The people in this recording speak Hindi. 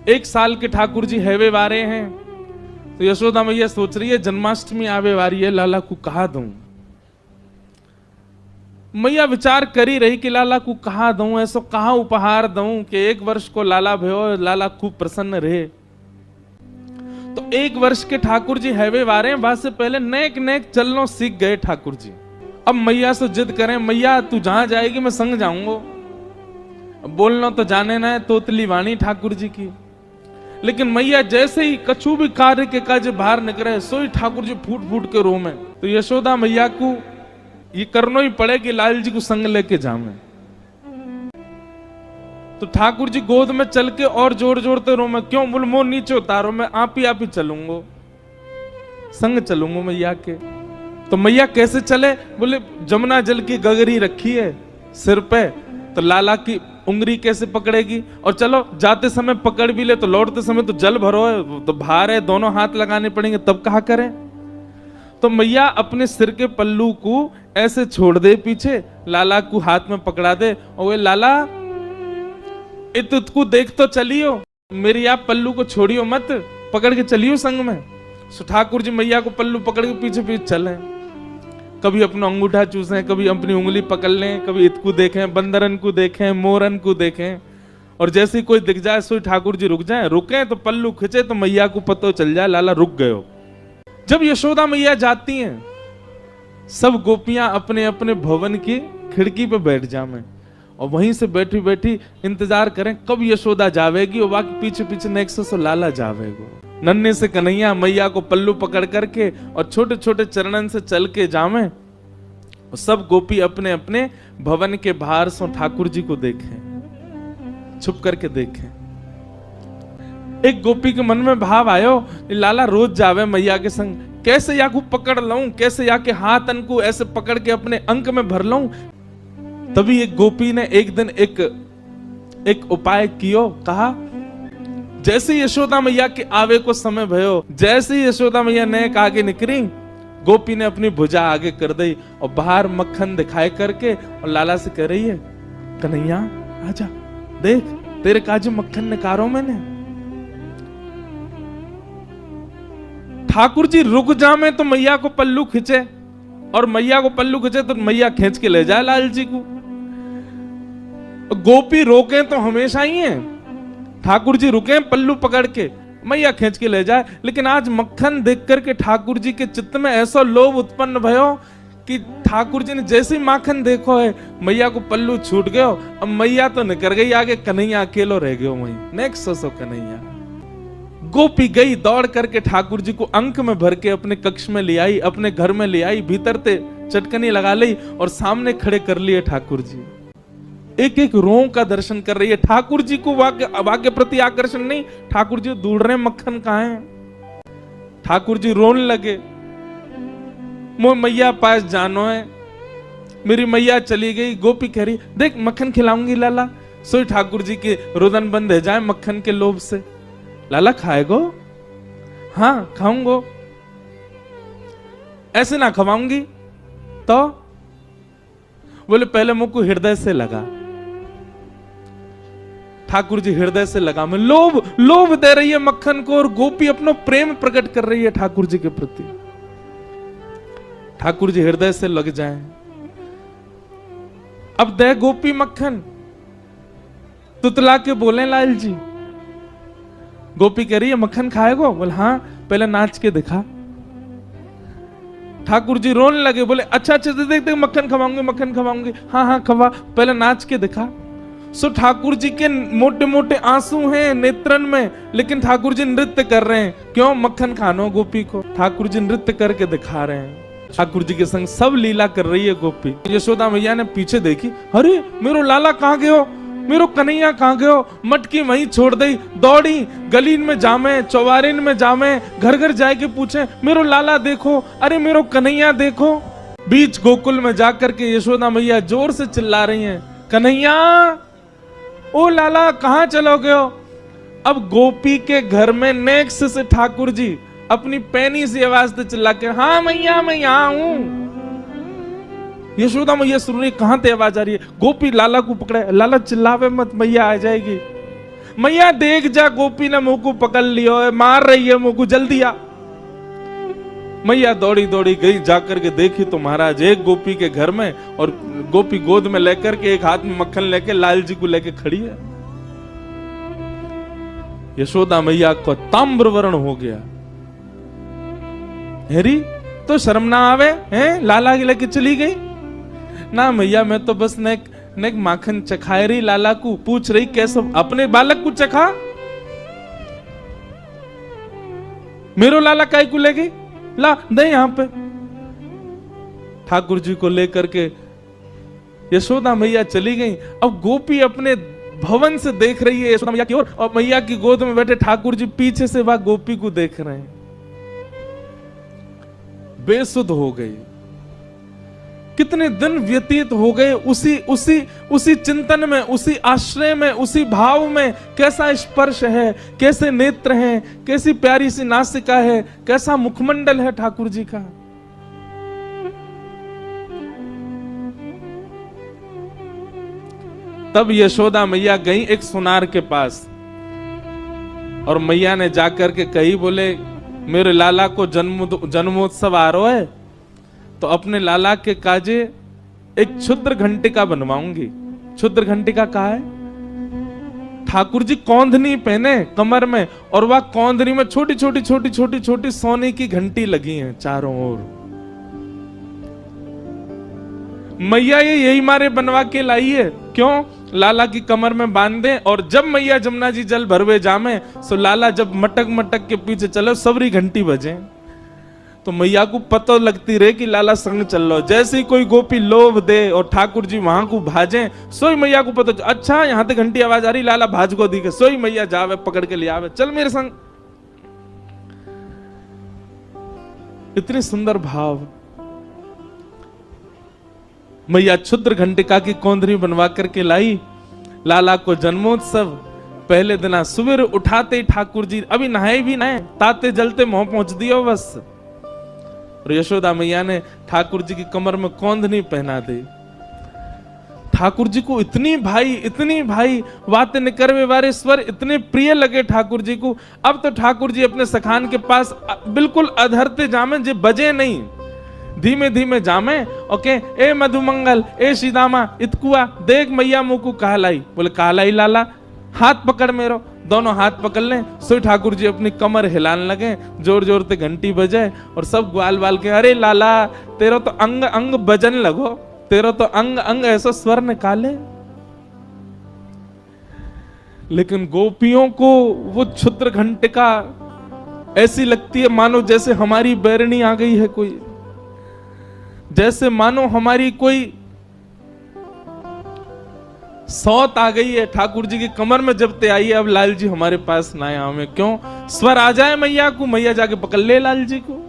1 साल के ठाकुर जी हैवे वारे हैं। तो यशोदा मैया सोच रही है जन्माष्टमी आवे वारी है, लाला को कहा दूं। मैया विचार करी रही कि लाला को कहा दूं, ऐसो कहा उपहार दूं कि 1 वर्ष को लाला भयो, लाला खूब प्रसन्न रहे। तो 1 वर्ष के ठाकुर जी हैवे वारे हैं, वहां से पहले नेक नेक चलनो सीख गए ठाकुर जी। अब मैया से जिद करें, मैया तू जहां जाएगी मैं संग जाऊंगा। बोलना तो जाने ना है तोतली वाणी ठाकुर जी की, लेकिन मैया जैसे ही कछु भी कार्य के काज बाहर निकले सोई ठाकुर जी फूट फूट के रोमे। तो यशोदा मैया को ये करना ही पड़े कि लाल जी को संग लेके जावे। तो ठाकुर जी गोद में चल के और जोर जोरते रोमे, क्यों? बोल मोह नीचे उतारो, मैं आप ही चलूंगा, संग चलूंगा मैया के। तो मैया कैसे चले? बोले जमुना जल की गगरी रखी है सिर पे, तो लाला की उंगली कैसे पकड़ेगी? और चलो जाते समय पकड़ भी ले तो लौटते समय तो जल भरो है, तो भार है, दोनों हाथ लगाने पड़ेंगे, तब कहा करें? तो मैया अपने सिर के पल्लू को ऐसे छोड़ दे पीछे, लाला को हाथ में पकड़ा दे और वे लाला इतको देख तो चलियो, मेरी आप पल्लू को छोड़ियो मत, पकड़ के चलियो संग में। सो ठाकुर जी मैया को पल्लू पकड़ के पीछे पीछे चले, कभी अपना अंगूठा चूसे, कभी अपनी उंगली पकड़ लें, कभी इतको देखें, बंदरन को देखें, मोरन को देखें, और जैसे कोई दिख जाए सो ठाकुर जी रुक जाए, रुके तो पल्लू खिंचे तो मैया को पता चल जाए लाला रुक गए हो। जब यशोदा मैया जाती हैं, सब गोपियां अपने अपने भवन की खिड़की पे बैठ जावे और वहीं से बैठी बैठी इंतजार करें कब यशोदा जावेगी, और बाकी पीछे पीछे नेक्स्ट से लाला जावेगो। नन्हे से कन्हैया मैया को पल्लू पकड़ करके और छोटे छोटे चरणन से चल के जावे, और सब गोपी अपने अपने भवन के बाहर से ठाकुर जी को देखें, छुप करके देखें। एक गोपी के मन में भाव आयो, लाला रोज जावे मैया के संग, कैसे या को पकड़ लऊं, कैसे या के हाथ को ऐसे पकड़ के अपने अंक में भर लऊं। तभी एक गोपी ने एक दिन एक उपाय कियो, कहा जैसे यशोदा मैया के आवे को समय भयो, जैसे यशोदा मैया नेक आगे निकली, गोपी ने अपनी भुजा आगे कर दी और बाहर मक्खन दिखाए करके और लाला से कह रही है, कन्हैया आजा, देख तेरे काजू मक्खन निकारो मैंने। ठाकुर जी रुक जामे तो मैया को पल्लू खींचे, और मैया को पल्लू खींचे तो मैया खींच के ले जाए लाल जी को। गोपी रोके तो हमेशा ही है, ठाकुर जी रुके पल्लू पकड़ के, मैया खींच के ले जाए। लेकिन आज मक्खन देख करके ठाकुर जी के चित्त में ऐसा लोभ उत्पन्न भयो कि ठाकुर जी ने जैसे ही माखन देखो है, मैया को पल्लू छूट गयो। अब मैया तो निकल गई आगे, कन्हैया अकेलो रह गयो वहीं। Next so Kanhaiya. गोपी गई दौड़ करके ठाकुर जी को अंक में भर के अपने कक्ष में ले आई, अपने घर में ले आई, भीतर ते चटकनी लगा ली और सामने खड़े कर लिए ठाकुर जी। एक एक रों का दर्शन कर रही है। ठाकुर जी को वाक्य प्रति आकर्षण नहीं, ठाकुर जी ढूंढ रहे मक्खन कहां है। ठाकुर जी रोने लगे, मोह मैया पास जानो है, मेरी मैया चली गई। गोपी कह रही देख मक्खन खिलाऊंगी लाला। सोई ठाकुर जी के रुदन बंद है जाए मक्खन के लोभ से। लाला खाएगो? हाँ खाऊंगो। ऐसे ना खवाऊंगी तो? बोले पहले मुझको हृदय से लगा। ठाकुर जी हृदय से लगा में लोभ दे रही है मक्खन को, और गोपी अपना प्रेम प्रकट कर रही है ठाकुर जी के प्रति। ठाकुर जी हृदय से लग जाए। अब दे गोपी मक्खन, तुतला के बोले लाल जी। गोपी कह रही है मक्खन खाएगो? बोले हाँ, पहले नाच के दिखा। ठाकुर जी रोने लगे, बोले अच्छा देख मक्खन खवाऊंगी। हाँ हाँ खवा, पहले नाच के दिखा। सो ठाकुर जी के मोटे मोटे आंसू हैं नेत्रन में, लेकिन ठाकुर जी नृत्य कर रहे हैं। क्यों? मक्खन खानो गोपी को। ठाकुर जी नृत्य करके दिखा रहे हैं। ठाकुर जी के संग सब लीला कर रही है गोपी। यशोदा मैया ने पीछे देखी, अरे मेरो लाला कहाँ गयो, मेरो कन्हैया कहाँ गयो। मटकी वहीं छोड़ दी, दौड़ी गलीन में जामे, चौबारिन में जामे, घर घर जाए के पूछे मेरो लाला देखो, अरे मेरो कन्हैया देखो। बीच गोकुल में जाकर के यशोदा मैया जोर से चिल्ला रही हैं, कन्हैया ओ लाला कहाँ चलो गयो। अब गोपी के घर में नेक्स्ट से ठाकुर जी अपनी पैनी सी आवाज से चिल्ला के, हाँ मैया मैं यहाँ हूं। यशोदा मैया सुन रही, कहां ते आवाज आ रही है। गोपी लाला को पकड़े, लाला चिल्लावे मत मैया आ जाएगी। मैया देख जा गोपी ने मुंह को पकड़ लियो है, मार रही है मुंह को, जल्दी आ। मैया दौड़ी दौड़ी गई, जाकर के देखी तो महाराज एक गोपी के घर में, और गोपी गोद में लेकर के एक हाथ में मक्खन लेके लाल जी को लेके खड़ी है। यशोदा मैया को ताम्रवर्ण हो गया। हेरी तो शर्म ना आवे हैं, लाला के लेके चली गई ना। मैया मैं तो बस नेक माखन चखाए रही, लाला को पूछ रही कैसे अपने बालक को चखा, मेरो लाला काय को ले गई, ला दे यहां पे। ठाकुर जी को लेकर के यशोदा मैया चली गई। अब गोपी अपने भवन से देख रही है यशोदा मैया की ओर, और मैया की गोद में बैठे ठाकुर जी पीछे से वह गोपी को देख रहे हैं। बेसुध हो गई। कितने दिन व्यतीत हो गए उसी चिंतन में, उसी आश्रय में, उसी भाव में। कैसा स्पर्श है, कैसे नेत्र हैं, कैसी प्यारी सी नासिका है, कैसा मुखमंडल है ठाकुर जी का। तब यशोदा मैया गई एक सुनार के पास, और मैया ने जाकर के कही, बोले मेरे लाला को जन्मोत्सव आ रहा है, तो अपने लाला के काजे एक क्षुद्र घंटिका बनवाऊंगी। क्षुद्र घंटिका कहा है? ठाकुर जी कौंधनी पहने कमर में, और वह कौंधनी में छोटी छोटी सोने की घंटी लगी हैं चारों ओर। मैया ये यही मारे बनवा के लाई है। क्यों? लाला की कमर में बांध दे, और जब मैया जमुना जी जल भरवे जामे, सो लाला जब मटक मटक के पीछे चले, सबरी घंटी बजे, तो मैया को पता लगती रहे कि लाला संग चल लो। जैसे ही कोई गोपी लोभ दे और ठाकुर जी वहां को भाजे, सोई मैया को पता, अच्छा यहां तक घंटी आवाज आ रही, लाला भाज को दी के, सोई मैया जावे पकड़ के ले आवे, चल मेरे संग। इतनी सुंदर भाव। मैया क्षुद्र घंटिका की कौंधनी बनवा करके लाई। लाला को जन्मोत्सव पहले दिन सुबह उठाते ही ठाकुर जी अभी नहाए भी नहाए, ताते जलते मुंह पहुंच दियो बस। और यशोदा मैया ने ठाकुर जी की कमर में कौंधनी पहना दी। ठाकुर जी को इतनी भाई बातें निकरवे वारे स्वर इतने प्रिय लगे ठाकुर जी को। अब तो ठाकुर जी अपने सखान के पास बिल्कुल अधरते जामे, जे बजे नहीं, धीमे धीमे जामे। ओके, ए मधुमंगल, ए सीदामा, इतकुआ देख मैया मुंह को कहलाई। बोले कहलाई लाला, हाथ पकड़ मेरो। दोनों हाथ पकड़ लें, सो ठाकुर जी अपनी कमर हिलाने लगे, जोर जोर से घंटी बजे, और सब ग्वाल बाल के, अरे लाला तेरा तो अंग अंग बजन लगो, तेरा तो अंग अंग ऐसा स्वर निकाले। लेकिन गोपियों को वो क्षुद्र घंटिका ऐसी लगती है मानो जैसे हमारी बैरनी आ गई है कोई, जैसे मानो हमारी कोई सौत आ गई है। ठाकुर जी की कमर में जब ते आई है, अब लाल जी हमारे पास ना आए। क्यों? स्वर आ जाए मैया को, मैया जाके पकड़ ले लाल जी को।